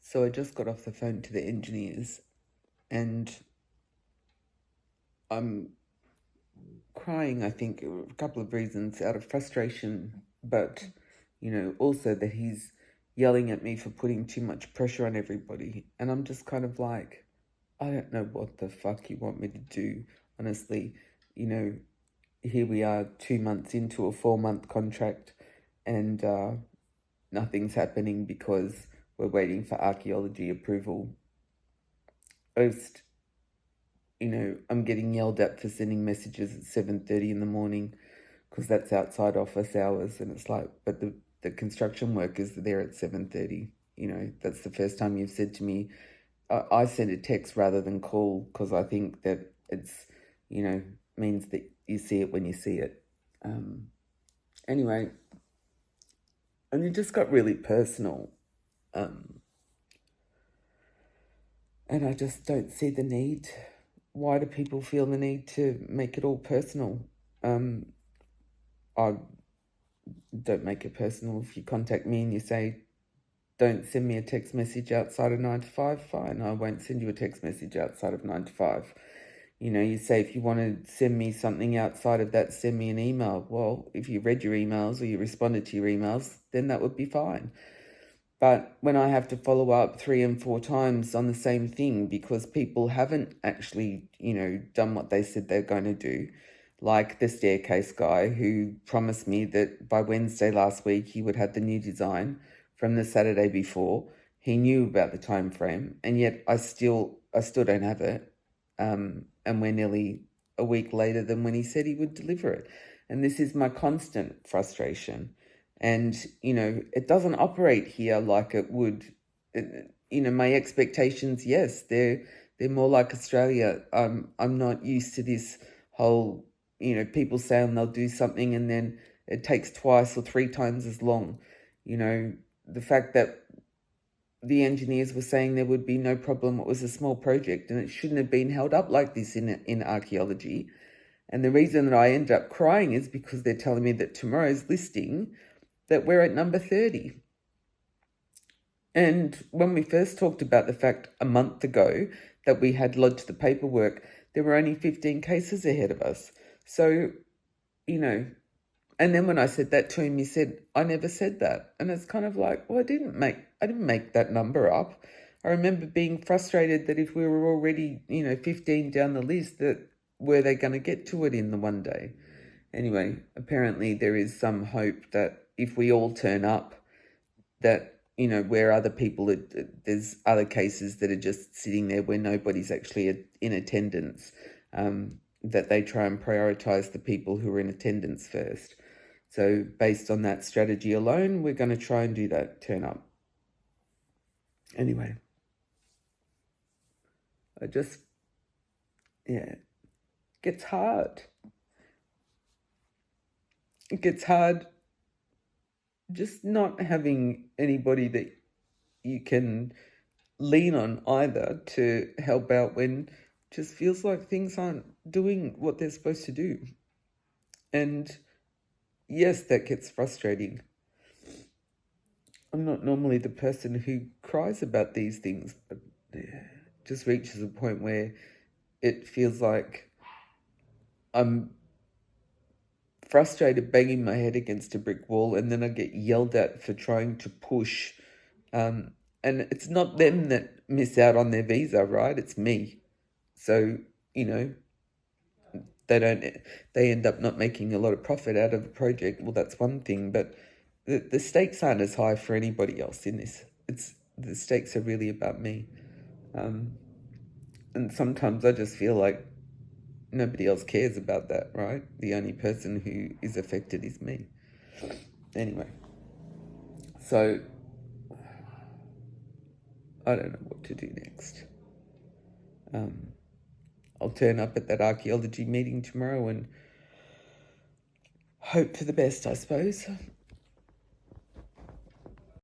So I just got off the phone to the engineers and I'm crying, I think, a couple of reasons out of frustration, but, also that he's yelling at me for putting too much pressure on everybody. And I'm just kind of like, I don't know what the fuck you want me to do. Honestly, here we are 2 months into a 4-month contract and nothing's happening because we're waiting for archaeology approval. I'm getting yelled at for sending messages at 7:30 in the morning because that's outside office hours. And it's like, but the construction workers are there at 7:30. That's the first time you've said to me, I send a text rather than call because I think that it's, means that you see it when you see it. Anyway, and it just got really personal. And I just don't see the need. Why do people feel the need to make it all personal? I don't make it personal. If you contact me and you say, don't send me a text message outside of 9 to 5, fine, I won't send you a text message outside of 9 to 5. You say if you want to send me something outside of that, send me an email. Well, if you read your emails or you responded to your emails, then that would be fine. But when I have to follow up 3 and 4 times on the same thing because people haven't actually, done what they said they're going to do, like the staircase guy who promised me that by Wednesday last week he would have the new design from the Saturday before. He knew about the time frame, and yet I still don't have it. And we're nearly a week later than when he said he would deliver it. And this is my constant frustration. And, it doesn't operate here like it would. My expectations, yes, they're more like Australia. I'm not used to this whole, people saying they'll do something and then it takes twice or 3 times as long. The fact that the engineers were saying there would be no problem, it was a small project and it shouldn't have been held up like this in archaeology. And the reason that I end up crying is because they're telling me that tomorrow's listing that we're at number 30. And when we first talked about the fact a month ago that we had lodged the paperwork, there were only 15 cases ahead of us. So, and then when I said that to him, he said, I never said that. And it's kind of like, well, I didn't make that number up. I remember being frustrated that if we were already, 15 down the list, that were they going to get to it in the one day? Anyway, apparently there is some hope that if we all turn up, that, where other people, there's other cases that are just sitting there where nobody's actually in attendance, that they try and prioritise the people who are in attendance first. So based on that strategy alone, we're going to try and do that, turn up. Anyway, it gets hard. It gets hard just not having anybody that you can lean on either to help out when it just feels like things aren't doing what they're supposed to do. And yes, that gets frustrating. I'm not normally the person who cries about these things, but it just reaches a point where it feels like I'm frustrated banging my head against a brick wall, and then I get yelled at for trying to push. And it's not them that miss out on their visa, right? It's me. So, they end up not making a lot of profit out of the project. Well, that's one thing, but the stakes aren't as high for anybody else in this. The stakes are really about me. And sometimes I just feel like nobody else cares about that, right? The only person who is affected is me. Anyway, so I don't know what to do next. I'll turn up at that archaeology meeting tomorrow and hope for the best, I suppose.